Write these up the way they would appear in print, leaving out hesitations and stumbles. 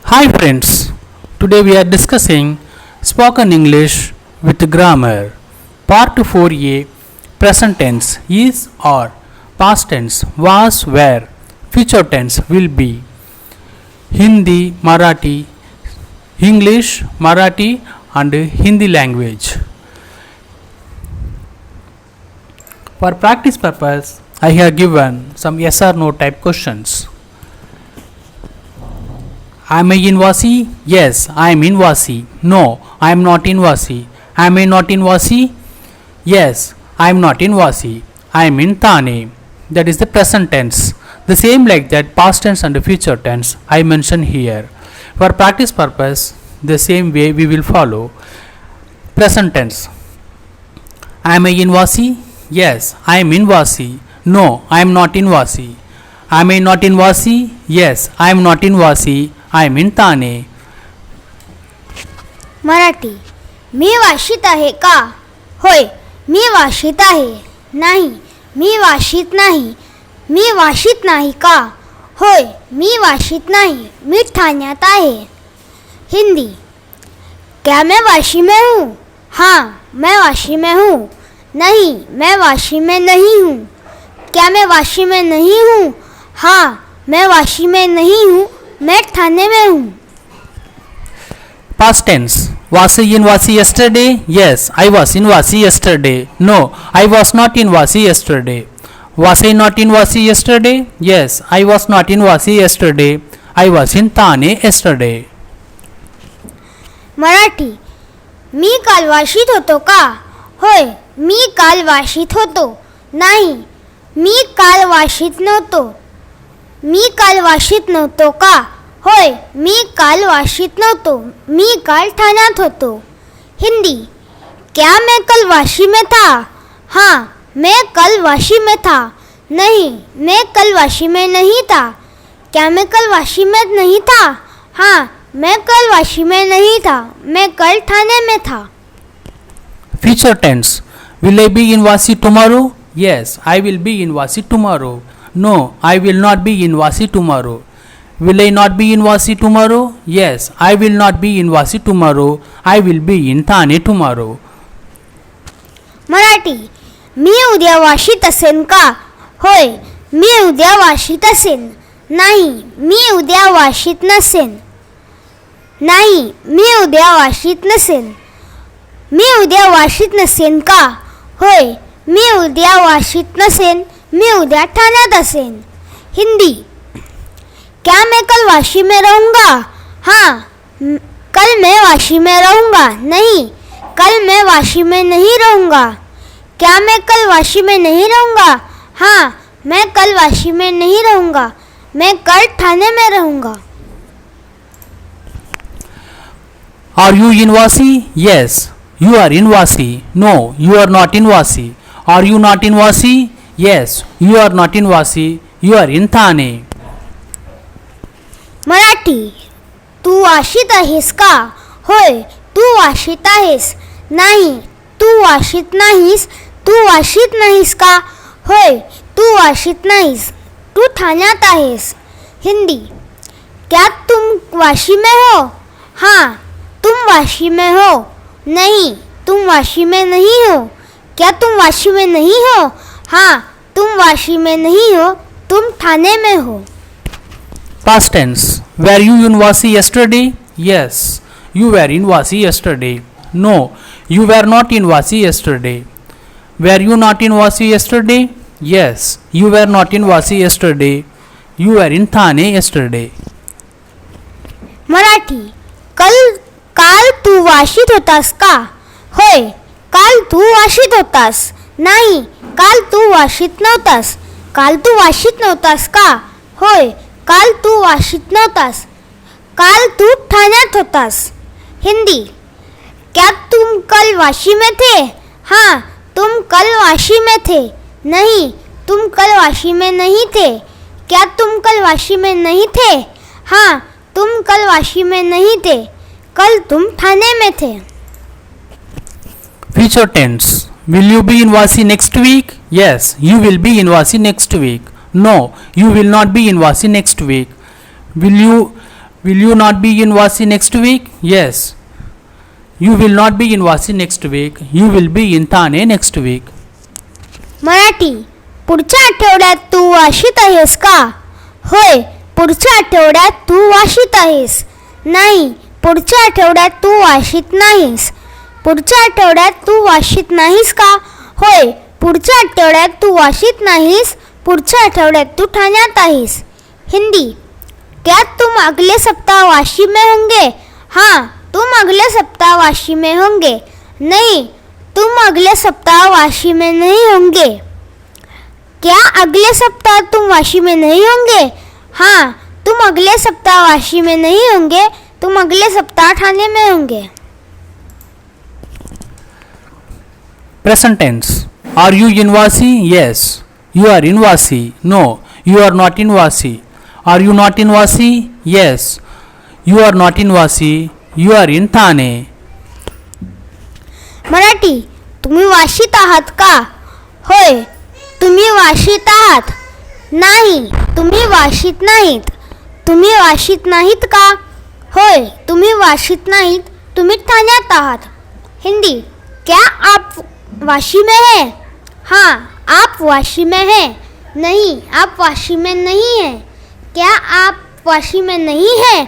Hi friends, today we are discussing spoken English with grammar. Part 4a, present tense is or, past tense was were, future tense will be. Hindi, Marathi, English, Marathi and Hindi language. For practice purpose, I have given some yes or no type questions. Am I in Vasi? Yes, I am in Vasi. No, I am not in Vasi. Am I not in Vasi? Yes, I am not in Vasi. I am in Thane. That is the present tense. The same like that past tense and future tense I mentioned here. For practice purpose, the same way we will follow. Present tense. Am I in Vasi? Yes, I am in Vasi. No, I am not in Vasi. Am I not in Vasi? Yes, I am not in Vasi. I am in Thane. Marathi. मी वाशीत आहे का? होय, मी वाशीत आहे. नाही, मी वाशीत नाही. मी वाशीत नाही का? होय, मी वाशीत नाही. मी ठाण्यात आहे. हिंदी. क्या मैं वाशी में हूँ? हाँ, मैं वाशी में हूँ. नहीं, मैं वाशी में नहीं हूँ. क्या मैं वाशी में नहीं हूँ? हाँ, मैं वाशी में नहीं हूँ. मैं ठाणे में हूँ. Past tense. Was I in Vasi yesterday? Yes, I was in Vasi yesterday. No, I was not in Vasi yesterday. Was I not in Vasi yesterday? Yes, I was not in Vasi yesterday. I was in Thane yesterday. Marathi. मी काल वाशीत होतो का? होय, मी काल वाशीत होतो. नाही, मी काल वाशीत नव्हतो. मी काल वाशीत नव्हतो का? होय, मी काल वाशीत नव्हतो. मी काल ठाण्यात होतो. हिंदी. क्या मैं कल वाशी में था? हाँ, मैं कल वाशी में था. नहीं, मैं कल वाशी में नहीं था. क्या मैं कल वाशी में नहीं था? हाँ, मैं कल वाशी में नहीं था. मैं कल ठाणे में था. Future tense. Will I be in Vasi tomorrow? Yes, I will be in Vasi tomorrow. No, I will not be in Vasi tomorrow. Will I not be in Vasi tomorrow? Yes, I will not be in Vasi tomorrow. I will be in Thane tomorrow. Marathi. मी उद्या वाशीत असेन का? होय, मी उद्या वाशीत असेन. नाही, मी उद्या वाशीत नसेन. नाही, मी उद्या वाशीत नसेन. मी उद्या वाशीत नसेन का? होय, मी उद्या वाशीत नसेन. मी उद्या ठाण्यात असेन. हिंदी. क्या मैं कल वाशी में रहूँगा? हाँ, कल मैं वाशी में रहूँगा. नहीं, कल मैं वाशी में नहीं रहूँगा. क्या मैं कल वाशी में नहीं रहूँगा? हाँ, मैं कल वाशी में नहीं रहूँगा. मैं कल ठाणे में रहूँगा. Are you in Vasi? Yes, you are in Vasi. No, you are not in Vasi. Are you not in Vasi? Yes, you are not in Vasi. You are in Thane. Marathi. तू वाशीत आहेस का? होय, तू वाशीत आहेस. नाही, तू वाशीत नाहीस. तू वाशीत नाहीस का? होय, तू वाशीत नाहीस. तू ठाण्यात आहेस. हिंदी. क्या तुम वाशी में हो? हाँ, तुम वाशी में हो. नहीं, तुम वाशी में नहीं हो. क्या तुम वाशी में नहीं हो? हाँ, तुम वाशी में नहीं हो. तुम ठाणे में हो. Past tense. Were you in Vasi yesterday? Yes, you were in Vasi yesterday. No, you were not in Vasi yesterday. Were you not in Vasi yesterday? Yes, you were not in Vasi yesterday. You were in Thane yesterday. Marathi. काल तू वाशीत होतास का? होय, काल तू वाशीत होतास. नाही, काल तू वाशीत नव्हतास. काल तू वाशीत नव्हतास का? होय, काल तू वाशीत नव्हतास. काल तू ठाण्यात होतास. हिंदी. क्या तुम कल वाशी में थे? हाँ, तुम कल वाशी में थे. नहीं, तुम कल वाशी में नहीं थे. क्या तुम कल वाशी में नहीं थे? हाँ, तुम कल वाशी में नहीं थे. कल तुम ठाणे में थे. Future tense. Will you be in Vasi next week? Yes, you will be in Vasi next week. No, you will not be in Vasi next week. Will you Will you not be in Vashi next week? Yes. You will not be in Vashi next week. You will be in Thane next week. Marathi, पुढच्या आठवड्यात तू वाशीत आहेस का? होय, पुढच्या आठवड्यात तू वाशीत आहेस. नाही, पुढच्या आठवड्यात तू वाशीत नाहीस. पुढच्या आठवड्यात तू वाशीत नाहीस का? होय, पुढच्या आठवड्यात तू वाशीत नाहीस. पुढच्या आठवड्यात तू ठाण्यात आहेस. हिंदी, क्या तुम अगले सप्ताह वाशी में होंगे? हाँ, तुम अगले सप्ताह वाशी में होंगे. नहीं, तुम अगले सप्ताह वाशी में नहीं होंगे. क्या अगले सप्ताह तुम वाशी में नहीं होंगे? हाँ, तुम अगले सप्ताह वाशी में नहीं होंगे. तुम अगले सप्ताह ठाणे में होंगे. Present tense. Are you in Vashi? Yes. You are in Vashi. No, you are not in Vashi. Are you not in Vashi? Yes. You are not in Vashi. You are in Thane. Marathi, तुम्ही वाशीत आहात का? होय, तुम्ही वाशीत आहात. नाही, तुम्ही वाशीत नाहीत. तुम्ही वाशीत नाहीत का? होय, तुम्ही वाशीत नाहीत. तुम्ही ठाण्यात आहात. हिंदी, क्या आप वाशी में हैं? हाँ, आप वाशी में हैं. नहीं, आप वाशी में नहीं हैं. क्या आप वाशी में नहीं हैं?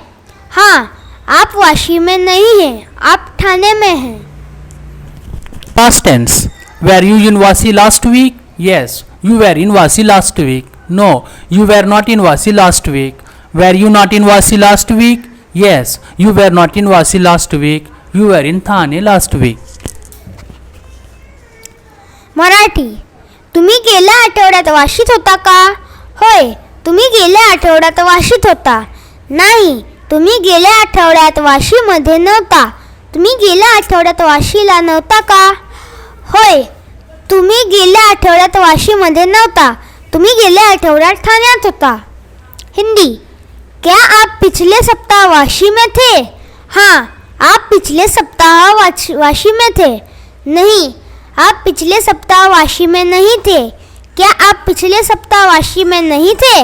हाँ, आप वाशी में नहीं हैं. आप ठाणे में हैं. Past tense. Were you in Vashi last week? Yes. You were in Vashi last week. No, you were not in Vashi last week. Were you not in Vashi last week? Yes. You were not in Vashi last week. You were in Thane last week. Marathi, तुम्ही गेल्या आठवड्यात वाशीत होता का? होय, तुम्ही गेल्या आठवड्यात वाशीत होता. नाही, तुम्ही गेल्या आठवड्यात वाशीमध्ये नव्हता. तुम्ही गेल्या आठवड्यात वाशीला नव्हता का? होय, तुम्ही गेल्या आठवड्यात वाशीमध्ये नव्हता. तुम्ही गेल्या आठवड्यात ठाण्यात होता. हिंदी, क्या आप पिछले सप्ताह वाशी में थे? हाँ, आप पिछले सप्ताह वाशी में थे. नहीं, आप पिछले सप्ताह वाशी में नहीं थे. क्या आप पिछले सप्ताह वाशी में नहीं थे?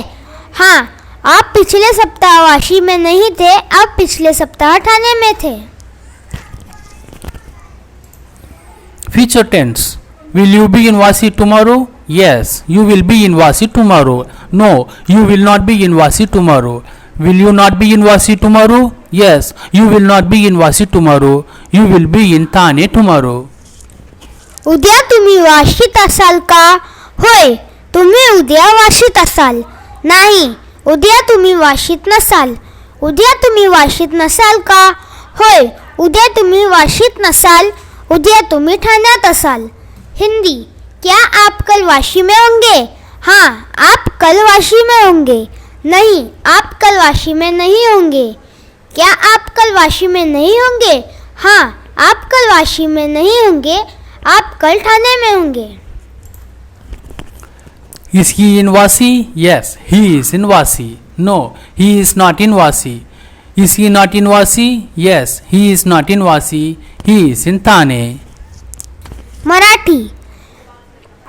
हाँ, आप पिछले सप्ताह वाशी में नहीं थे. आप पिछले सप्ताह ठाणे में थे. Future tense. Will you be in Vashi tomorrow? Yes, you will be in Vashi tomorrow. No, you will not be in Vashi tomorrow. Will you not be in Vashi tomorrow? Yes, you will not be in Vashi tomorrow. You will be in Thane tomorrow. उद्या तुम्ही वाशीत असाल का? होय, तुम्ही उद्या वाशीत असाल. नाही, उद्या तुम्ही वाशीत नसाल. उद्या तुम्ही वाशीत नसाल का? होय, उद्या तुम्ही वाशीत नसाल. उद्या तुम्ही ठाण्यात असाल. हिंदी, क्या आप कल वाशी में होंगे? हाँ, आप कल वाशी में होंगे. नहीं, आप कल वाशी में नहीं होंगे. क्या आप कल वाशी में नहीं होंगे? हाँ, आप कल वाशी में नहीं होंगे. आप कल ठाणे में होंगे. Is he in Vashi? Yes, he is in Vashi. No, he is not in Vashi. Is he not in Vashi? Yes, he is not in Vashi. He is in Thane. Marathi,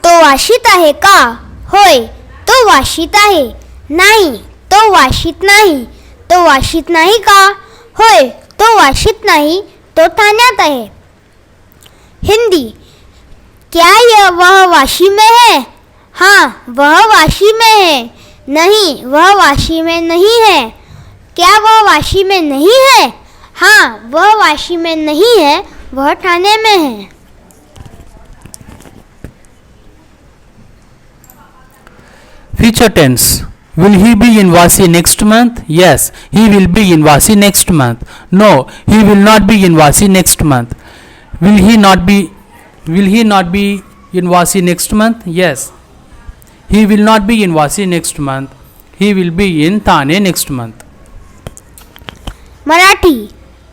तो वाशीत आहे का? होय, तो वाशीत आहे. नाही, तो वाशीत नाही. तो वाशीत नाही का? होय, तो वाशीत नाही. तो ठाण्यात आहे. हिंदी, क्या वह वाशी में है? हाँ, वह वाशी में है. नहीं, वह वाशी में नहीं है. क्या वह वाशी में नहीं है? हाँ, वह वाशी में नहीं है. वह ठाणे में है. Future tense. Will he be in Vashi next month? Yes, he will be in Vashi next month. No, he will not be in Vashi next month. Will he not be in Vashi next month? Yes, he will not be in Vashi next month. He will be in Thane next month. Marathi,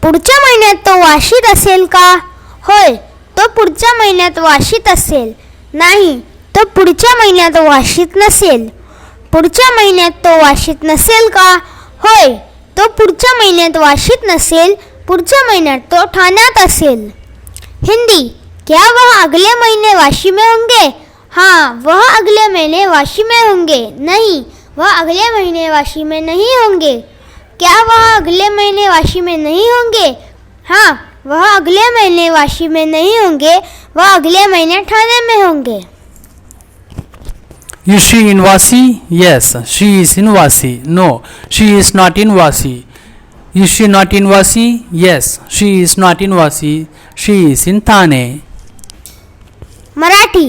पुढच्या महिन्यात तो वाशीत असेल का? होय, तो पुढच्या महिन्यात वाशीत असेल. नाही, तो पुढच्या महिन्यात वाशीत नसेल. पुढच्या महिन्यात तो वाशीत नसेल का? होय, तो पुढच्या महिन्यात वाशीत नसेल. पुढच्या महिन्यात तो ठाण्यात असेल. हिंदी, क्या वह अगले महीने वाशी में होंगे? हाँ, वह अगले महीने वाशी में होंगे. नहीं, वह अगले महीने वाशी में नहीं होंगे. क्या वह अगले महीने वाशी में नहीं होंगे? हाँ, वह अगले महीने वाशी में नहीं होंगे, वह अगले महीने ठाणे में होंगे। Is she in Vasi? Yes, she is in Vasi. No, she is not in Vasi. Is she not in Vasi? Yes, she is not in Vasi. She is in Thane. Marathi,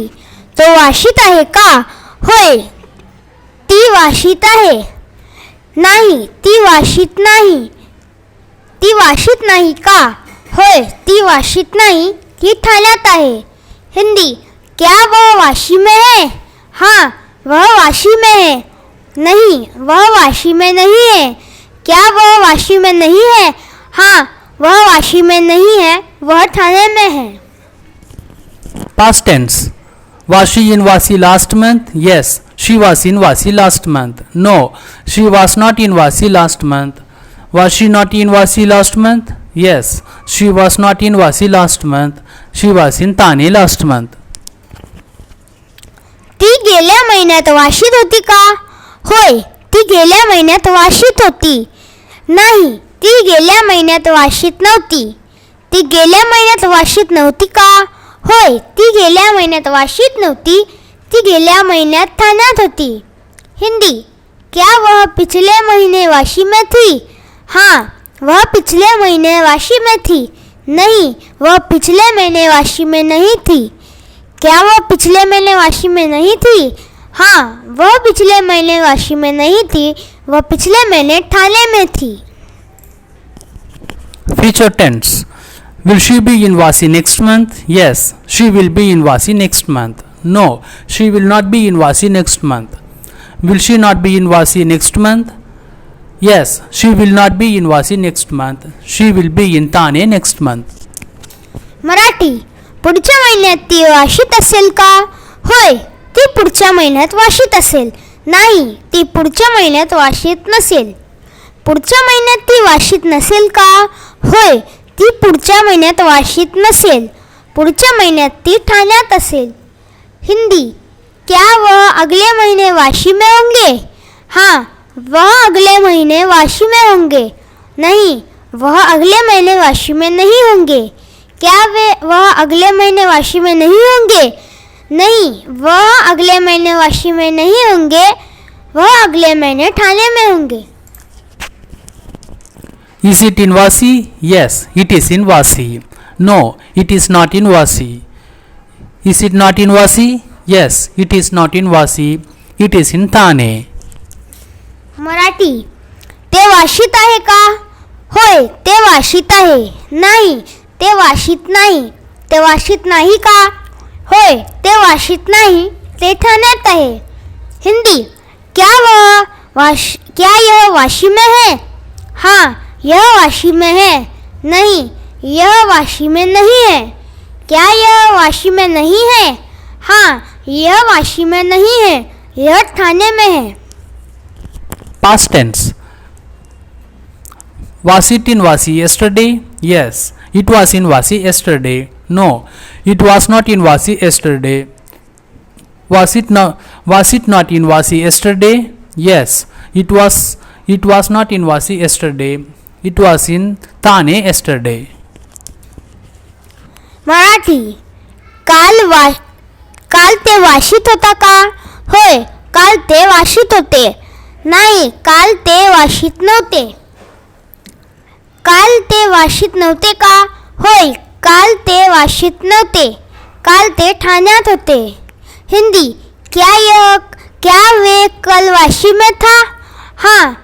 तो वाशीत आहे का? होय, ती वाशीत आहे. नाही, ती वाशीत नाही. ती वाशीत नाही का? होय, ती वाशीत नाही, ती ठाण्यात आहे. हिंदी, क्या वह वाशी में है? हाँ, वह वाशी में है. नहीं, वह वाशी में नहीं है. क्या वह वाशी में नहीं है? हाँ, वह वाशी में नहीं है, वह ठाणे में है. Past tense. Was she in Vasi last month? Yes, she was in Vasi last month. No, she was not in Vasi last month. Was she not in Vasi last month? Yes, she was not in Vasi last month. She was in Thane last month. ती गेल्या महिन्यात वाशीत होती का? होय, ती गेल्या महिन्यात वाशीत होती. नाही, ती गेल्या महिन्यात वाशीत नव्हती. ती गेल्या महिन्यात वाशीत नव्हती का? होय, ती गेल्या महिन्यात वाशीत नव्हती. ती गेल्या महिन्यात ठाण्यात होती. हिंदी, क्या वह पिछले महीने वाशी में थी? हाँ, वह पिछले महीने वाशी में थी. नहीं, वह पिछले महीने वाशी में नहीं थी. क्या वह पिछले महीने वाशी में नहीं थी? हाँ, वह पिछले महीने वाशी में नहीं थी, वह पिछले महीने ठाणे में थी. Future tense. Will she be in Vasi next month? Yes, she will be in Vasi next month. No, she will not be in Vasi next month. Will she not be in Vasi next month? Yes, she will not be in Vasi next month. She will be in Thane next month. Marathi, पुढच्या महिन्यात ती वाशीत असेल का? होय, ती पुढच्या महिन्यात वाशीत असेल. नाही, ती पुढच्या महिन्यात वाशीत नसेल. पुढच्या महिन्यात ती वाशीत नसेल का? होय, ती पुढच्या महिन्यात वाशीत नसेल. पुढच्या महिन्यात ती ठाण्यात असेल. हिंदी, क्या वह अगले महीने वाशी में होंगे? हाँ, वह अगले महीने वाशी में होंगे. नहीं, वह अगले महीने वाशी में नहीं होंगे. क्या वह अगले महीने वाशी में नहीं होंगे? नहीं, वह अगले महीने वाशी में नहीं होंगे, वह अगले महीने ठाणे में होंगे. Is it in Vasi? Yes, it is in Vasi. No, it is not in Vasi. Is it not in Vasi? Yes, it is not in Vasi. It is in Thane. Marathi, ते वाशीत आहे का? होय, ते वाशीत आहे. नाही, ते वाशीत नाही. ते वाशीत नाही का? होय, ते वाशीत नाही, ते ठाण्यात आहे. हिंदी, क्या यह वाशी में है? हाँ, यह वाशी में है. नहीं, यह वाशी में नहीं है. क्या यह वाशी में नहीं है? हाँ, यह वाशी में नहीं है, यह ठाणे में है. Past tense. Was it in Vasi yesterday? Yes, it was in Vasi yesterday. No, it was not in Vasi yesterday. Was it not in Vasi yesterday? Yes, it was not in Vasi yesterday. It was in Thane yesterday. Marathi, काल ते वाशीत होता का? होय, काल ते वाशीत होते. नाही, काल ते वाशीत नव्हते. काल ते वाशीत नव्हते का? होय, काल ते वाशीत नव्हते. काल ते ठाण्यात होते. हिंदी, क्या वे कल वाशी में था? हाँ,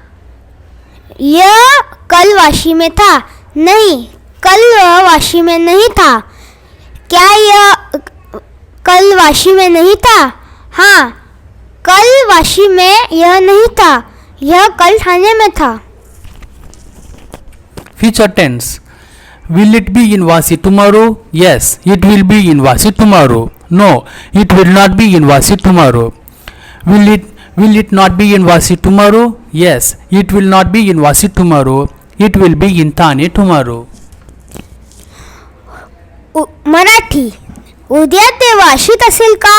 यह कल वाशी में था. नहीं, कल वह वाशी में नहीं था. क्या यह कल वाशी में नहीं था? हाँ, कल वाशी में यह नहीं था, यह कल ठाणे में था. Future tense. Will it be in Vasi tomorrow? Yes, it will be in Vasi tomorrow. No, it will not be in Vasi tomorrow. Will it not be in Vasi tomorrow? Yes, it will not be in Vasi tomorrow. It will be in Thane tomorrow. Marathi, उद्या ते वाशीत असेल का?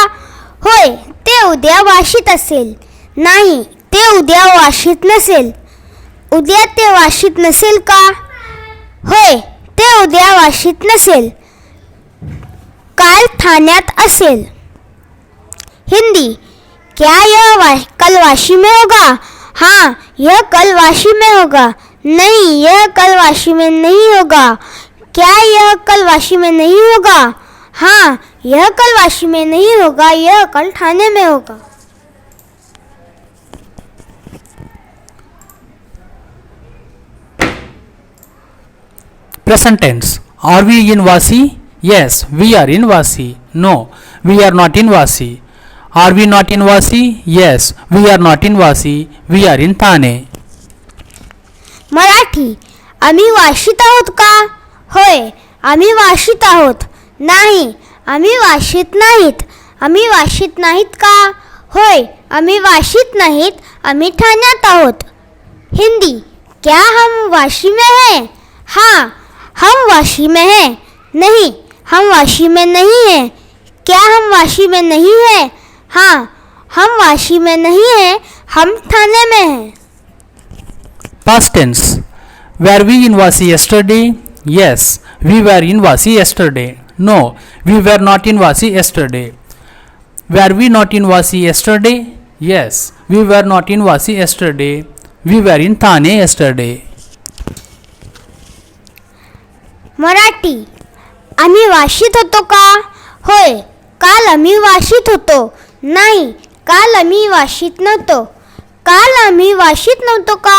होय, ते उद्या वाशीत असेल. नाही, ते उद्या वाशीत नसेल. उद्या ते वाशीत नसेल का? होय, ते उद्या वाशीत नसेल. काल ठाण्यात असेल. हिंदी. क्या यह कल वाशी में होगा? हाँ, यह कल वाशी में होगा. नहीं, यह कल वाशी में नहीं होगा. क्या यह कल वाशी में नहीं होगा? हाँ, यह कल वाशी में नहीं होगा. यह कल ठाणे में होगा. Present tense. Are we in Vasi? Yes, we are in Vasi. No, we are not in Vasi. Are we not in Vasi? Yes, we are not in Vasi. We are in Thane. Marathi. आम्ही वाशीत आहोत का? होय, आम्ही वाशीत आहोत. नाही, आम्ही वाशीत नाहीत. आम्ही वाशीत नाहीत का? होय, आम्ही वाशीत नाहीत. आम्ही ठाण्यात आहोत. हिंदी. क्या हम वाशी में हैं? हाँ, हम वाशी में हैं. नहीं, हम वाशी में नहीं हैं. क्या हम वाशी में नहीं हैं? हाँ, हम वाशी में नहीं हैं. हम ठाणे में हैं. Past tense. Were we in Vasi yesterday? Yes, we were in Vasi yesterday. No, we were not in Vasi yesterday. Were we not in Vasi yesterday? Yes, we were not in Vasi yesterday. We were in Thane yesterday. Marathi. आम्ही वाशीत होतो का? होय, काल आम्ही वाशीत होतो. नाही, काल आम्ही वाशीत नव्हतो. काल आम्ही वाशीत नव्हतो का?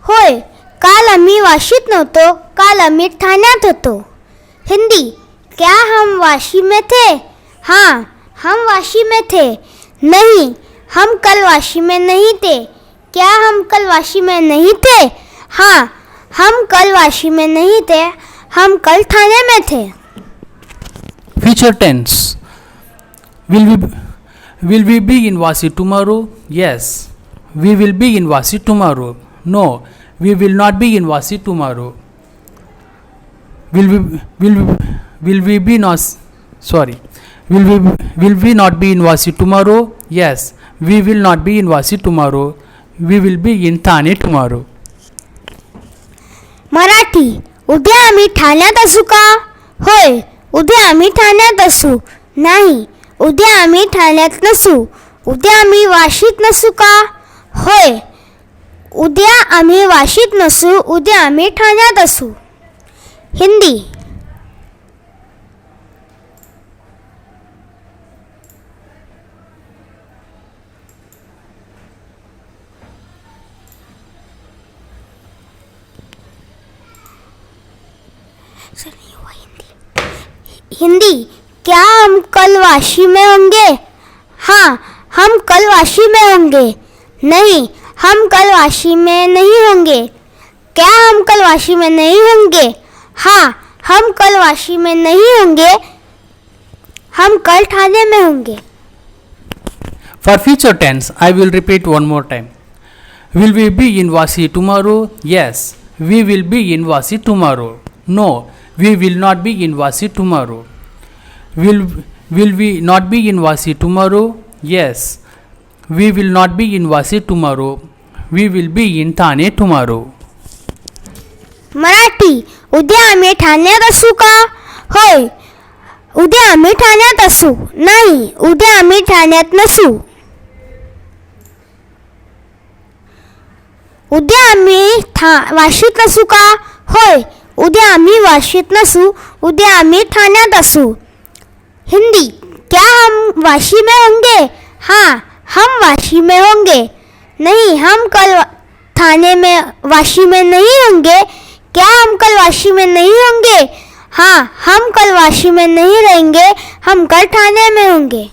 होय, काल आम्ही वाशीत नव्हतो. काल आम्ही ठाण्यात होतो. हिंदी. क्या हम वाशी में थे? हाँ, हम वाशी में थे. नहीं, हम कल वाशी में नहीं थे. क्या हम कल वाशी में नहीं थे? हाँ, हम कल वाशी में नहीं थे. हम कल ठाणे में थे. Future tense. Will we be in Vasi tomorrow? Yes, we will be in Vasi tomorrow. No, we will not be in Vasi tomorrow. Will we be not sorry. Will we not be in Vasi tomorrow? Yes, we will not be in Vasi tomorrow. We will be in Thane tomorrow. Marathi. उद्या आम्ही ठाण्यात असू का? होय, उद्या आम्ही ठाण्यात असू. नाही, उद्या आम्ही ठाण्यात नसू. उद्या आम्ही वाशीत नसू का? होय, उद्या आम्ही वाशीत नसू. उद्या आम्ही ठाण्यात असू. हिंदी. हिंदी. क्या हम कल वाशी में होंगे? हाँ, हम कल वाशी में होंगे. नहीं, हम कल वाशी में नहीं होंगे. क्या हम कल वाशी में नहीं होंगे? हाँ, हम कल वाशी में नहीं होंगे. हम कल ठाणे में होंगे. For future tense, I will repeat one more time. Will we be in Vasi tomorrow? Yes, we will be in Vasi tomorrow. No, we will not be in Vasi tomorrow. Will we not be in Vasi tomorrow? Yes, we will not be in Vasi tomorrow. We will be in Thane tomorrow. Marathi. उद्या आम्ही ठाण्यात असू का? होय, उद्या आम्ही ठाण्यात असू. नाही, उद्या आम्ही ठाण्यात नसू. उद्या आम्ही वाशीत नसू का? होय, उद्या आम्ही वाशीत नसू. उद्या आम्ही ठाण्यात असू. हिंदी. क्या हम वाशी में होंगे? हाँ, हम वाशी में होंगे. नहीं, हम कल ठाणे में वाशी में नहीं होंगे. क्या हम कल वाशी में नहीं होंगे? हाँ, हम कल वाशी में नहीं रहेंगे. हम कल ठाणे में होंगे.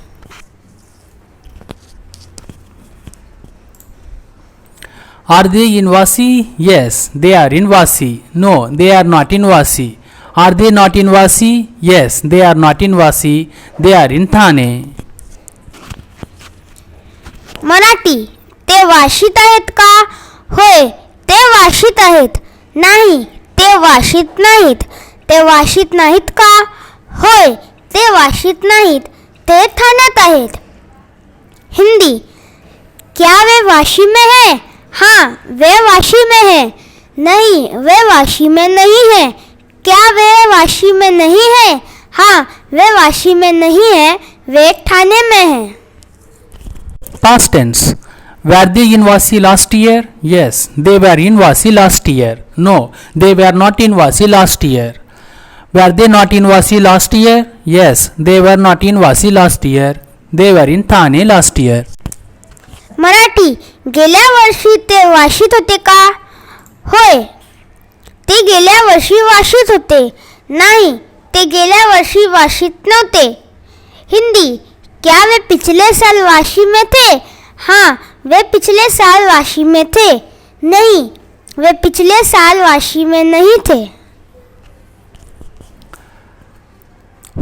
Are they in Vasi? Yes, they are in Vasi. No, they are not in Vasi. Are they not in Vasi? Yes, they are not in Vasi. They are in Thane. Marathi. ते वाशीत आहेत का? होय, ते वाशीत आहेत. नाही, ते वाशीत नाहीत. ते वाशीत नाहीत का? होय, ते वाशीत नाहीत. ते ठाण्यात आहेत. हिंदी. क्या वे वाशी में है? हाँ, वे वाशी में है. नहीं, वे वाशी में नहीं है। क्या वे वाशी में नहीं है? हाँ, वे वाशी में नहीं है, वे ठाणे में है। Past tense. Were they in Vasi last year? Yes, they were in Vasi last year. No, they were not in Vasi last year. Were they not in Vasi last year? Yes, they were not in Vasi last year. They were in Thane last year. Marathi. गेल्या वर्षी ते वाशीत होते का? होय, ते गेल्या वर्षी वाशीत होते. नाही, ते गेल्या वर्षी वाशीत नव्हते. हिंदी. क्या वे पिछले साल वाशी में थे? हाँ, वे पिछले साल वाशी में थे. नहीं, वे पिछले साल वाशी में नहीं थे.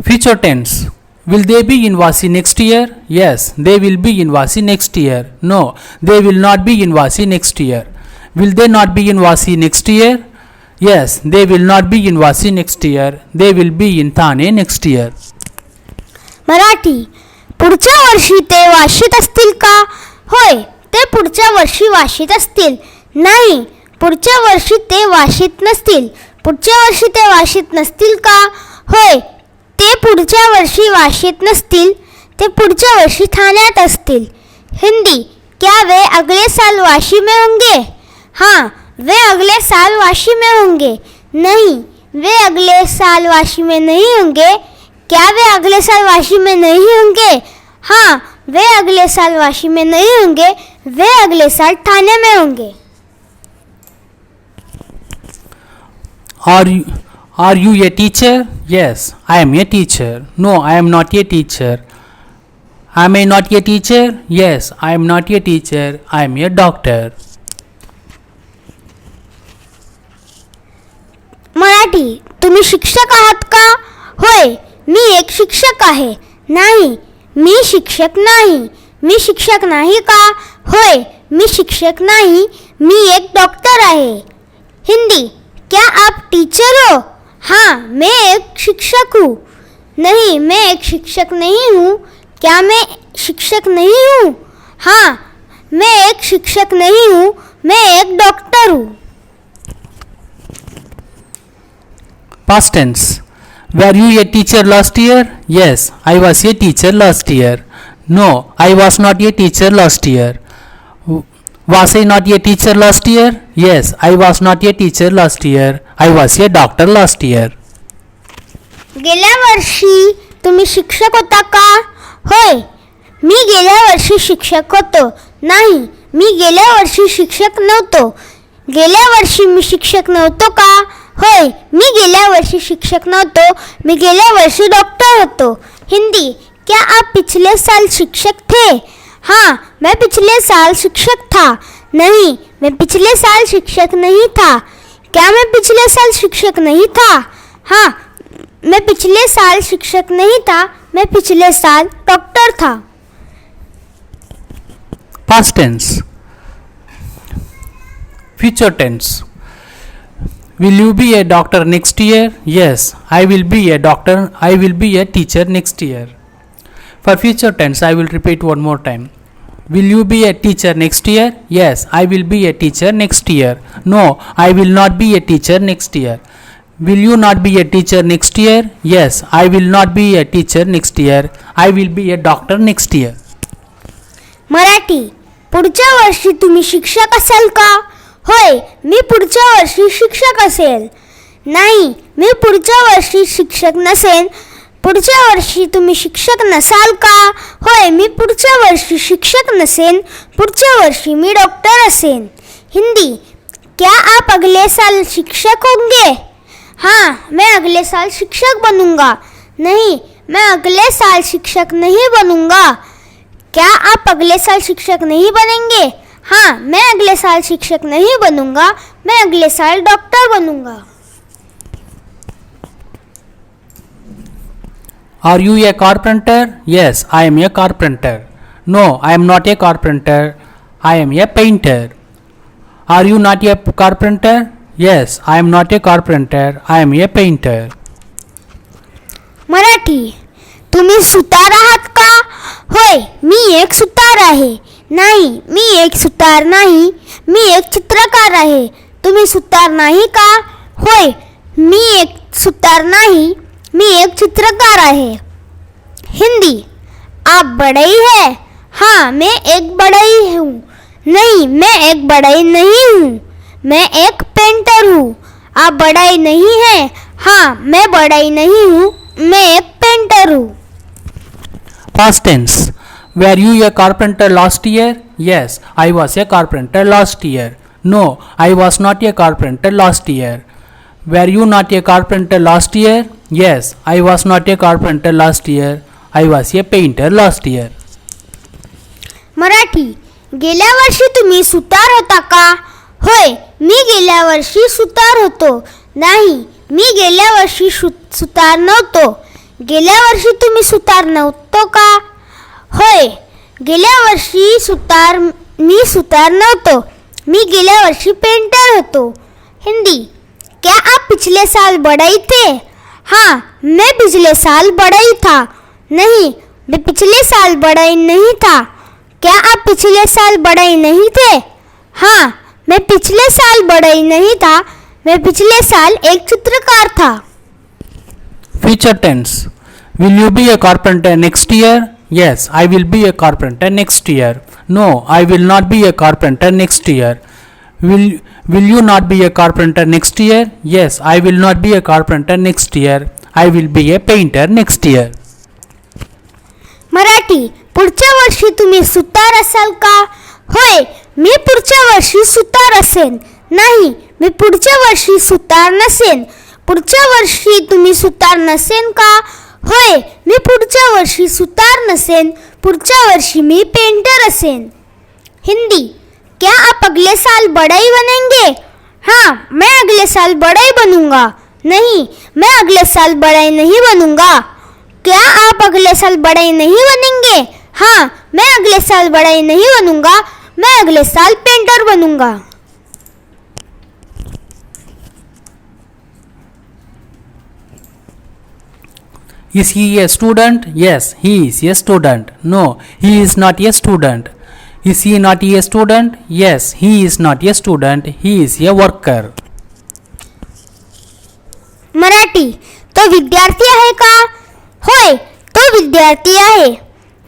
Future tense. Will they be in Vasi next year? Yes, they will be in Vasi next year. No, they will not be in Vasi next year. Will they not be in Vasi next year? Yes, they will not be in Vasi next year. They will be in Thane next year. Marathi. पुढच्या वर्षी ते वाशीत असतील का? होय, ते पुढच्या वर्षी वाशीत असतील. नाही, पुढच्या वर्षी ते वाशीत नसतील. पुढच्या वर्षी ते वाशीत नसतील का? होय, ते पुढच्या वर्षी वाशीत नसतील. ते पुढच्या वर्षी ठाण्यात असतील. हिंदी. क्या वे अगले साल वाशी में होंगे? हाँ, वे अगले साल वाशी में होंगे. नहीं, वे अगले साल वाशी में नहीं होंगे. क्या वे अगले साल वाशी में नहीं होंगे? हाँ, वे अगले साल वाशी में नहीं होंगे. वे अगले साल ठाणे में होंगे. Are you a teacher? Yes, I am a teacher. No, I am not a teacher. Am I not a teacher? Yes, I am not a teacher. I am a doctor. Marathi. तुम्ही शिक्षक आहात का? होय, मी एक शिक्षक आहे. नाही, मी शिक्षक नाही. मी शिक्षक नाही का? होय, मी शिक्षक नाही. मी एक डॉक्टर आहे. हिंदी. क्या आप टीचर हो? हाँ, मैं एक शिक्षक हूँ. नहीं, मैं एक शिक्षक नहीं हूँ. क्या मैं शिक्षक नहीं हूँ? हाँ, मैं एक शिक्षक नहीं हूँ. मैं एक डॉक्टर हूँ. Past tense. Were you a teacher last year? Yes, I was a teacher last year. No, I was not a teacher last year. Was I not a teacher last year? Yes, I was not a teacher last year. I was a doctor last year. गेल्या वर्षी तुम्ही शिक्षक होता का? होय, मी गेल्या वर्षी शिक्षक होतो. नाही, मी गेल्या वर्षी शिक्षक नव्हतो. गेल्या वर्षी मी शिक्षक नव्हतो का? होय, मी गेल्या वर्षी शिक्षक नव्हतो. मी गेल्या वर्षी डॉक्टर होतो. हिंदी. क्या आप पिछले साल शिक्षक थे? हाँ, मैं पिछले साल शिक्षक था. नहीं, मैं पिछले साल शिक्षक नहीं था. क्या मैं पिछले साल शिक्षक नहीं था? हाँ, मैं पिछले साल शिक्षक नहीं था. मैं पिछले साल डॉक्टर था. Past tense. Future tense. Will you be a doctor next year? Yes, I will be a doctor. I will be a teacher next year. For future tense, I will repeat one more time. Will you be a teacher next year? Yes, I will be a teacher next year. No, I will not be a teacher next year. Will you not be a teacher next year? Yes, I will not be a teacher next year. I will be a doctor next year. Marathi. पुढच्या वर्षी तुम्ही शिक्षक असाल का? होय, मी पुढच्या वर्षी शिक्षक असेल. नाही, मी पुढच्या वर्षी शिक्षक नसेन. पुढच्या वर्षी तुम्ही शिक्षक नसाल का? होय, मी पुढच्या वर्षी शिक्षक नसेन. पुढच्या वर्षी मी डॉक्टर असेन. हिंदी. क्या आप अगले साल शिक्षक होंगे? हाँ, मैं अगले साल शिक्षक बनूंगा. नहीं, मैं अगले साल शिक्षक नहीं बनूंगा. क्या आप अगले साल शिक्षक नहीं बनेंगे? हाँ, मैं अगले साल शिक्षक नहीं बनूंगा. मैं अगले साल डॉक्टर बनूंगा. Are you a carpenter? Yes, I am a carpenter. No, I am not a carpenter. I am a painter. Are you not a carpenter? Yes, I am not a carpenter. I am a painter. Marathi. तुम्ही सुतार आहात का? होय, मी एक सुतार आहे. नाही, मी एक सुतार नाही. मी एक चित्रकार आहे. तुम्ही सुतार नाही का? होय, मी एक सुतार नाही, मी एक चित्रकार आहे. हिंदी. आप बढ़ई है? हाँ, मैं एक बढ़ई हूँ. नहीं, मैं एक बढ़ई नहीं हूँ, मैं एक पेंटर हूँ. आप बढ़ई नहीं है? हाँ, मैं बढ़ई नहीं हूँ, मैं एक पेंटर हूँ. Past tense. Were you a carpenter last year? Yes, I was a carpenter last year. No, I was not a carpenter last year. Were you not a carpenter last year? Yes, I was not a carpenter last year. I was a painter last year. Marathi. गेल्या वर्षी तुम्ही सुतार होता का? होय, मी गेल्या वर्षी सुतार होतो. नाही, मी गेल्या वर्षी सुतार नव्हतो. गेल्या वर्षी तुम्ही सुतार नव्हतो का? होय, गेल्या वर्षी मी सुतार नव्हतो. मी गेल्या वर्षी पेंटर होतो. हिंदी. क्या आप पिछले साल बढ़ई थे? हाँ, मैं पिछले साल बढ़ई था. नहीं, मैं पिछले साल बढ़ई नहीं था. क्या आप पिछले साल बढ़ई नहीं थे? हाँ, मैं पिछले साल बढ़ई नहीं था, मैं पिछले साल एक चित्रकार था. Future tense. Will you be a carpenter next year? Yes, I will be a carpenter next year. No, I will not be a carpenter next year. Will you not be a carpenter next year? Yes, I will not be a carpenter next year. I will be a painter next year. Marathi. पुढच्या वर्षी तुम्ही सुतार असाल का? होय, मी पुढच्या वर्षी सुतार असेन. नाही, मी पुढच्या वर्षी सुतार नसेन. पुढच्या वर्षी तुम्ही सुतार नसेन का? होय, मी पुढच्या वर्षी सुतार नसेन. पुढच्या वर्षी मी पेंटर असेन. हिंदी. क्या आप अगले साल बढ़ई बनेंगे? हाँ, मैं अगले साल बढ़ई बनूंगा. नहीं, मैं अगले साल बढ़ई नहीं बनूंगा. क्या आप अगले साल बढ़ई नहीं बनेंगे? हाँ, मैं अगले साल बढ़ई नहीं बनूंगा, मैं अगले साल पेंटर बनूंगा. Is he a student? Yes, he is a student. No, he is not a student. Is he not a student? Yes, he is not a student. He is a worker. Marathi. तो विद्यार्थी आहे का? होय, तो विद्यार्थी आहे.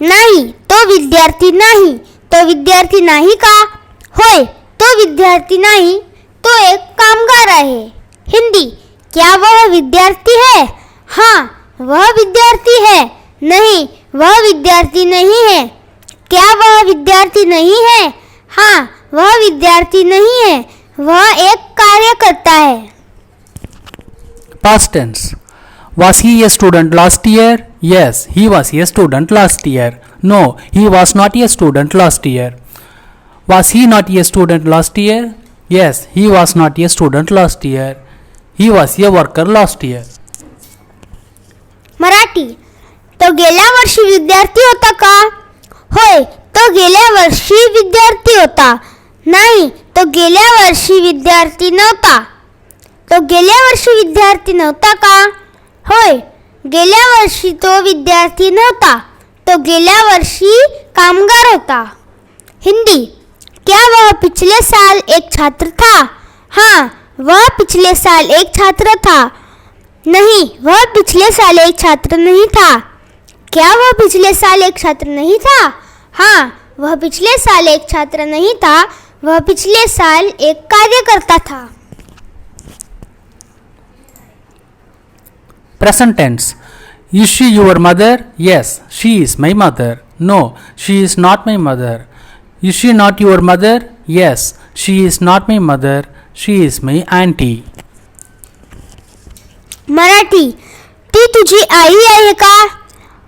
नाही, तो विद्यार्थी नाही. तो विद्यार्थी नाही का? होय, तो विद्यार्थी नाही, तो एक कामगार आहे. हिंदी. क्या वह विद्यार्थी है? हाँ, वह विद्यार्थी है. नहीं, वह विद्यार्थी नहीं है. क्या वह विद्यार्थी नहीं है? हाँ, वह विद्यार्थी नहीं है, वह एक कार्य करता है. Past tense. Was he a student last year? Yes, he was a student last year. No, he was not a student last year. Was he not a student last year? Yes, he was not a student last year. He was a worker last year. Marathi. तो गेल्या वर्षी विद्यार्थी होता का? होय, तो गेल्या वर्षी विद्यार्थी होता. नाही, तो गेल्या वर्षी विद्यार्थी नव्हता. तो गेल्या वर्षी विद्यार्थी नव्हता का? होय, गेल्या वर्षी तो विद्यार्थी नव्हता. तो गेल्या वर्षी कामगार होता. हिंदी. क्या वह पिछले साल एक छात्र था? हाँ, वह पिछले साल एक छात्र था. नहीं, वह पिछले साल एक छात्र नहीं था. क्या वह पिछले साल एक छात्र नहीं था? हाँ, वह पिछले साल एक छात्र नहीं था, वह पिछले साल एक कार्यकर्ता था. Present tense. Is she your mother? Yes, she is my mother. No, she is not my mother. Is she not your mother? Yes, she is not my mother. She is my auntie. Marathi. ती तुझी आई आहे का?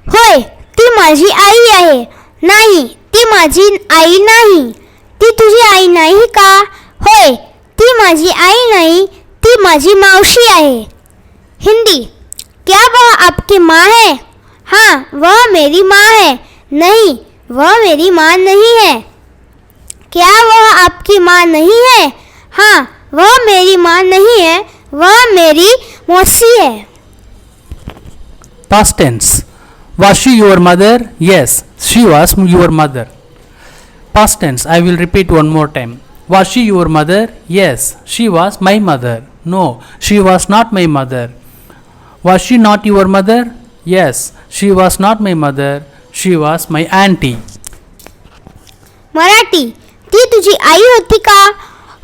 होय, ती माझी आई आहे. नाही, ती माझी आई नाही. ती तुझी आई नाही का? होय, ती माझी आई नाही, ती माझी मावशी आहे. हिंदी. क्या वह आपकी माँ है? हाँ, वह मेरी माँ है. नहीं, वह मेरी माँ नहीं है. क्या वह आपकी माँ नहीं है? हाँ, वह मेरी माँ नहीं है, वह मेरी मौसी है. Past tense. Was she your mother? Yes, she was your mother. Past tense. I will repeat one more time. Was she your mother? Yes, she was my mother. No, she was not my mother. Was she not your mother? Yes, she was not my mother. She was my auntie. Marathi, ती तुझी आई होती का?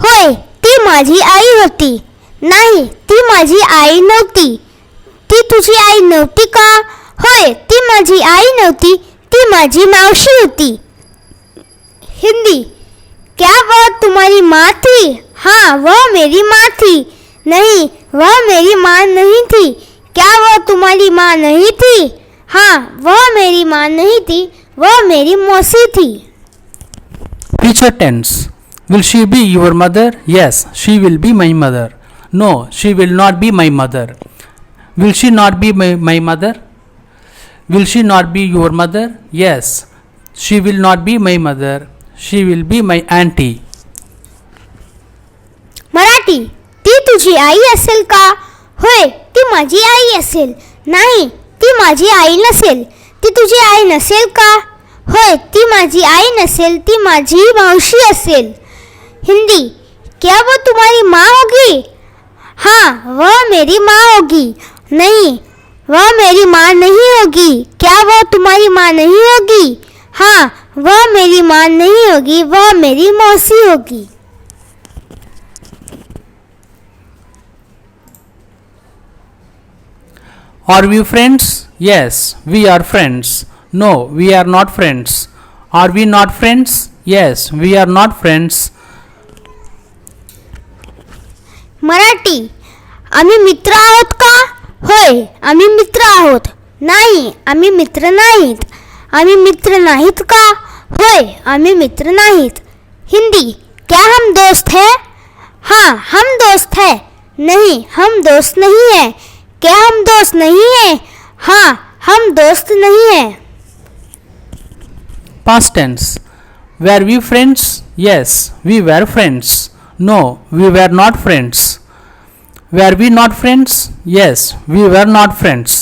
होय, ती माझी आई होती. नाही, ती माझी आई नव्हती. ती तुझी आई नव्हती का? होय, ती माझी आई नव्हती. ती माझी मावशी होती. हिंदी, क्या वह तुम्हारी माँ थी? हाँ, वह मेरी माँ थी. नहीं, वह मेरी माँ नहीं थी. क्या वह तुम्हारी माँ नहीं थी? हाँ, वह मेरी माँ नहीं थी. वह मेरी मौसी थी. Future tense. Will she be your mother? Yes, she will be my mother. No, she will not be my mother. Will she not be my mother? Will she not be your mother? Yes, she will not be my mother. She will be my auntie. Marathi, ती तुझी आई असेल का? होय, ती माझी आई असेल. नाही, ती माझी आई नसेल. ती तुझी आई नसेल का? होय, ती माझी आई नसेल. ती माझी मावशी असेल. हिंदी, क्या वो तुम्हारी माँ होगी? हाँ, वह मेरी माँ होगी. नहीं, वह मेरी माँ नहीं होगी. क्या वह तुम्हारी माँ नहीं होगी? हाँ, वह मेरी माँ नहीं होगी. वह मेरी मौसी होगी. Are we friends? Yes, we are friends. No, we are not friends. Are we not friends? Yes, we are not friends. Marathi, आम्ही मित्र आहोत का? होय, आम्ही मित्र आहोत. नाही, आम्ही मित्र नाहीत. आम्ही मित्र नाहीत का? होय, आम्ही मित्र नाहीत. हिंदी, क्या हम दोस्त हैं? हाँ, हम दोस्त हैं. नहीं, हम दोस्त नहीं हैं. क्या हम दोस्त नहीं हैं? हाँ, हम दोस्त नहीं हैं. Past tense. Were we friends? Yes, we were friends. No, we were not friends. Were we not friends? Yes, we were not friends.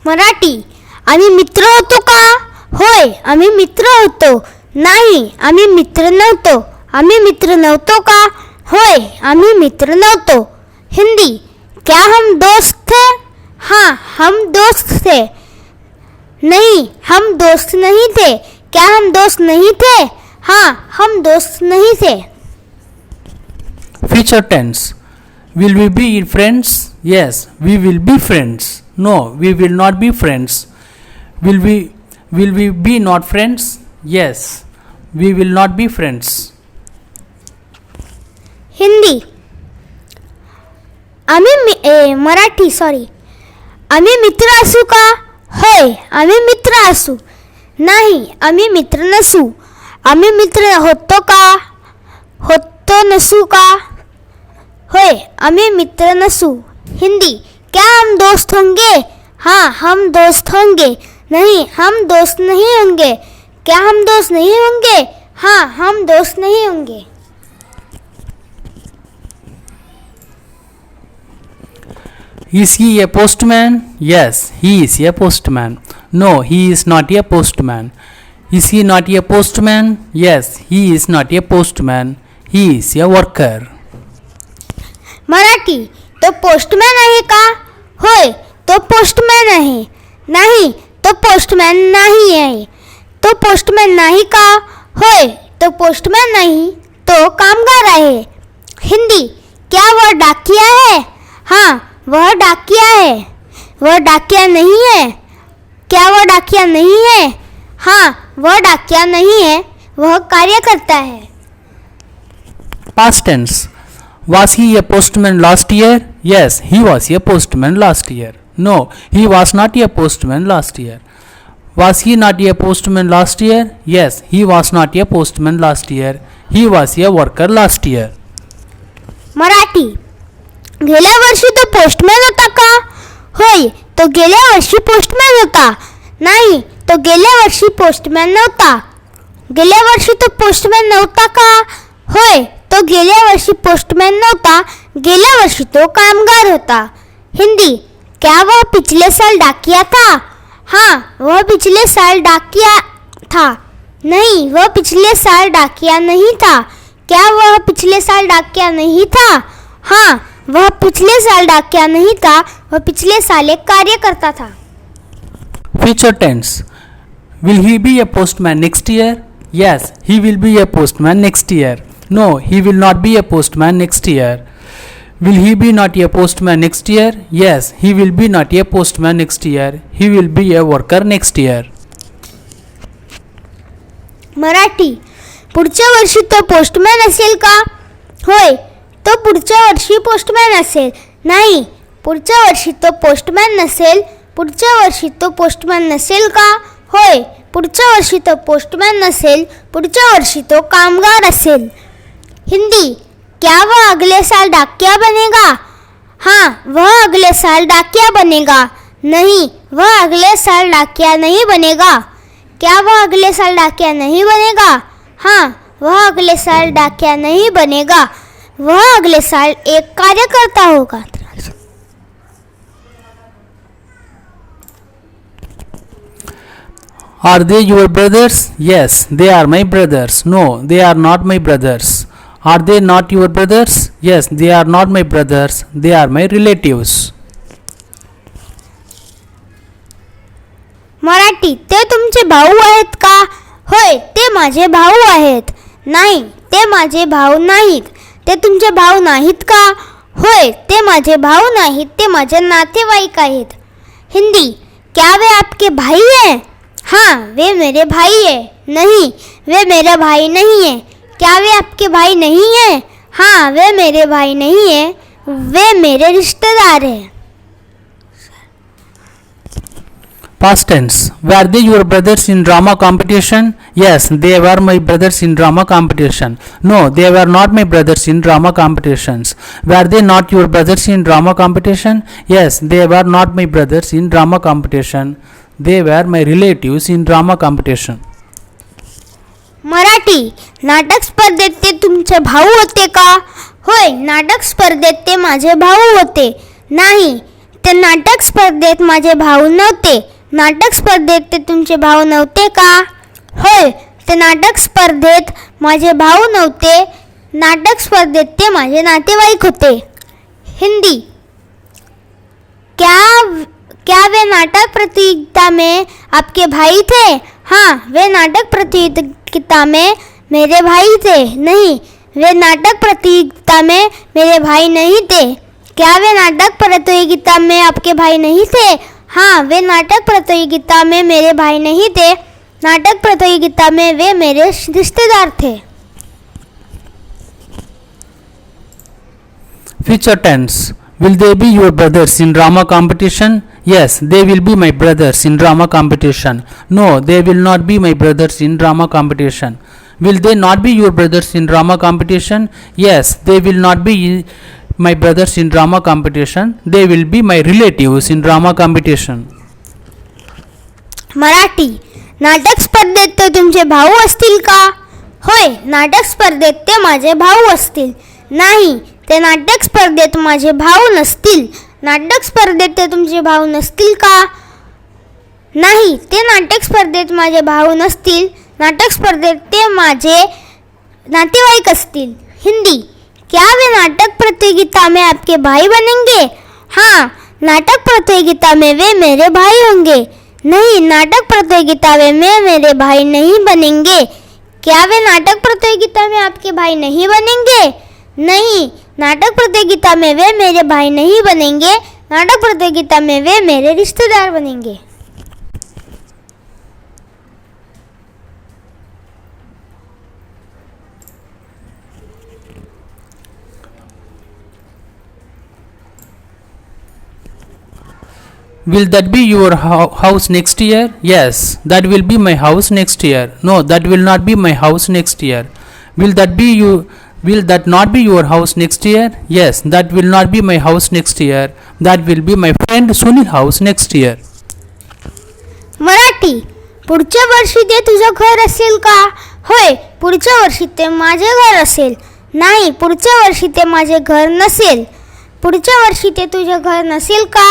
Marathi, आम्ही मित्र होतो का? होय, आम्ही मित्र होतो. नाही, आम्ही मित्र नव्हतो. आम्ही मित्र नव्हतो का? होय, आम्ही मित्र नव्हतो. हिंदी, क्या हम दोस्त थे? हाँ, हम दोस्त थे. नहीं, हम दोस्त नहीं थे. क्या हम दोस्त नहीं थे? हाँ, हम दोस्त नहीं थे. Future tense. Will we be friends? Yes, we will be friends. No, we will not be friends. Will we be not friends? Yes, we will not be friends. Hindi, Marathi sorry, आम्ही मित्र असू का? होय, आम्ही मित्र असू. नाही, आम्ही मित्र नसू. आम्ही मित्र होतो का? होतो नसू का? होय, आम्ही मित्र नसू. हिंदी, क्या हम दोस्त होंगे? हाँ, हम दोस्त होंगे. नहीं, हम दोस्त नहीं होंगे. क्या हम दोस्त नहीं होंगे? हाँ, हम दोस्त नहीं होंगे. Is he a postman? Yes, he is a postman. No, he is not a postman. Is he not a postman? Yes, he is not a postman. He is a worker. Marathi, तो पोस्टमॅन आहे का? होय, तो postman आहे. नाही, तो postman नाही आहे. तो पोस्टमॅन नाही का? होय, तो पोस्टमॅन नाही. तो कामगार आहे. हिंदी, क्या वह डाकिया है? हाँ, वह डाकिया है. वह डाकिया नहीं है. क्या वह डाकिया नहीं है? हाँ, वह डाकिया नहीं है. वह कार्य करता है. Past tense. Was he a postman last year? Yes, he was a postman last year. No, he was not a postman last year. Was he not a postman last year? Yes, he was not a postman last year. He was a worker last year. Marathi, गेल्या वर्षी तो postman होता का? होय, तो गेल्या वर्षी postman होता. नाही, तो गेल्या वर्षी पोस्टमॅन नव्हता. गेल्या वर्षी तो पोस्टमॅन नव्हता का? होय, तो गेल्या वर्षी पोस्टमॅन नव्हता. गेल्या वर्षी तो कामगार होता. हिंदी, क्या वह पिछले साल डाकिया था? हाँ, वह पिछले साल डाकिया था. नहीं, वह पिछले साल डाकिया नहीं था। क्या वह पिछले साल डाकिया नहीं था? हाँ, वह पिछले साल डाकिया नहीं था, वह पिछले साल एक कार्य करता था। Future tense. Will he be a postman next year? Yes, he will be a postman next year. No, he will not be a postman next year. Will he be not a postman next year? Yes, he will be not a postman next year. He will be a worker next year. Marathi. पुढच्या वर्षी तो postman असेल का? होय, तो पुढच्या वर्षी postman असेल. नाही, पुढच्या वर्षी तो पोस्टमॅन नसेल. पुढच्या वर्षी तो पोस्टमॅन नसेल का? होय, पुढच्या वर्षी तो पोस्टमॅन नसेल. पुढच्या वर्षी तो कामगार असेल. हिंदी. क्या वह अगले साल डाकिया बनेगा? हाँ, वह अगले साल डाकिया बनेगा. नहीं, वह अगले साल डाकिया नहीं बनेगा. क्या वह अगले साल डाकिया नहीं बनेगा? हाँ, वह अगले साल डाकिया नहीं बनेगा. वह अगले साल एक कार्यकर्ता होगा. Are they your brothers? Yes, they are my brothers. No, they are not my brothers. Are they not your brothers? Yes, they are not my brothers. They are my relatives. Marathi. ते तुमचे भाऊ आहेत का? होय, ते माझे भाऊ आहेत. नाही, ते माझे भाऊ नाहीत. ते तुमचे भाऊ नाहीत का? होय, ते माझे भाऊ नाहीत. ते माझे नातेवाईक आहेत. हिंदी. क्या वे आपके भाई हैं? हाँ, वे मेरे भाई हैं. नहीं, वे मेरा भाई नहीं है. क्या वे आपके भाई नहीं हैं? हाँ, वे मेरे भाई नहीं हैं. वे मेरे रिश्तेदार हैं. Past tense. Were they your brothers in drama competition? Yes, they were my brothers in drama competition. No, they were not my brothers in drama competitions. Were they not your brothers in drama competition? Yes, they were not my brothers in drama competition. They were my relatives in drama competition. Marathi. नाटक स्पर्धेत ते तुमचे भाऊ होते का? होय, नाटक स्पर्धेत ते माझे भाऊ होते. नाही, ते नाटक स्पर्धेत माझे भाऊ नव्हते. नाटक स्पर्धेत ते तुमचे भाऊ नव्हते का? होय, ते नाटक स्पर्धेत माझे भाऊ नव्हते. नाटक स्पर्धेत ते माझे नातेवाईक होते. हिंदी. क्या वे नाटक प्रतियोगिता में आपके भाई थे? हाँ, वे नाटक प्रतियोगिता में मेरे भाई थे. नहीं, वे नाटक प्रतियोगिता में मेरे भाई नहीं थे. क्या वे नाटक प्रतियोगिता में आपके भाई नहीं थे? हाँ, वे नाटक प्रतियोगिता में मेरे भाई नहीं थे. नाटक प्रतियोगिता में वे मेरे रिश्तेदार थे. Future tense. Will they be your brothers in drama competition? Yes, they will be my brothers in drama competition. No, they will not be my brothers in drama competition. Will they not be your brothers in drama competition? Yes, they will not be my brothers in drama competition. They will be my relatives in drama competition. Marathi. नाटक स्पर्धेत ते तुमचे भाऊ असतील का? होय, नाटक स्पर्धेत ते माझे भाऊ असतील. नाही, ते नाटक स्पर्धेत माझे भाऊ नसतील. नाटक स्पर्धेत ते तुमचे भाऊ नसतील का? नाही, ते नाटक स्पर्धेत माझे भाऊ नसतील. नाटक स्पर्धेत ते माझे नातेवाईक असतील. हिंदी. क्या वे नाटक प्रतियोगिता में आपके भाई बनेंगे? हाँ, नाटक प्रतियोगिता में वे मेरे भाई होंगे. नहीं, नाटक प्रतियोगिता में मेरे भाई नहीं बनेंगे. क्या वे नाटक प्रतियोगिता में आपके भाई नहीं बनेंगे? नहीं, नाटक प्रतियोगिता में वे मेरे भाई नहीं बनेंगे. नाटक प्रतियोगिता में वे मेरे रिश्तेदार बनेंगे. Will that be your house next year? Yes, that will be my house next year. No, that will not be my house next year. Will that not be your house next year? Yes, that will not be my house next year. That will be my friend Sunil house next year. Marathi. पुढच्या वर्षी ते तुझं घर असेल का? होय, पुढच्या वर्षी ते माझे घर असेल. नाही, पुढच्या वर्षी ते माझे घर नसेल. पुढच्या वर्षी ते तुझे घर नसेल का?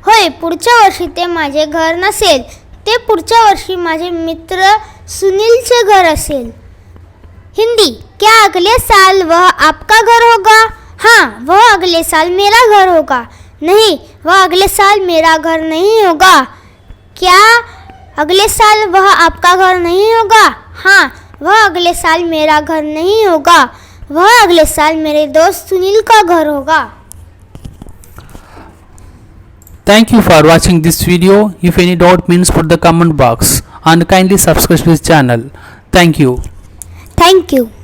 होय, पुढच्या वर्षी ते माझे घर नसेल. ते पुढच्या वर्षी माझे मित्र सुनीलचे घर असेल. हिंदी. क्या अगले साल वह आपका घर होगा? हाँ, वह अगले साल मेरा घर होगा. नहीं, वह अगले साल मेरा घर नहीं होगा. क्या अगले साल वह आपका घर नहीं होगा? हाँ, वह अगले साल मेरा घर नहीं होगा. वह अगले साल मेरे दोस्त सुनील का घर होगा. Thank you for watching this video. If any doubt means put the comment box and kindly subscribe to this channel. Thank you. Thank you.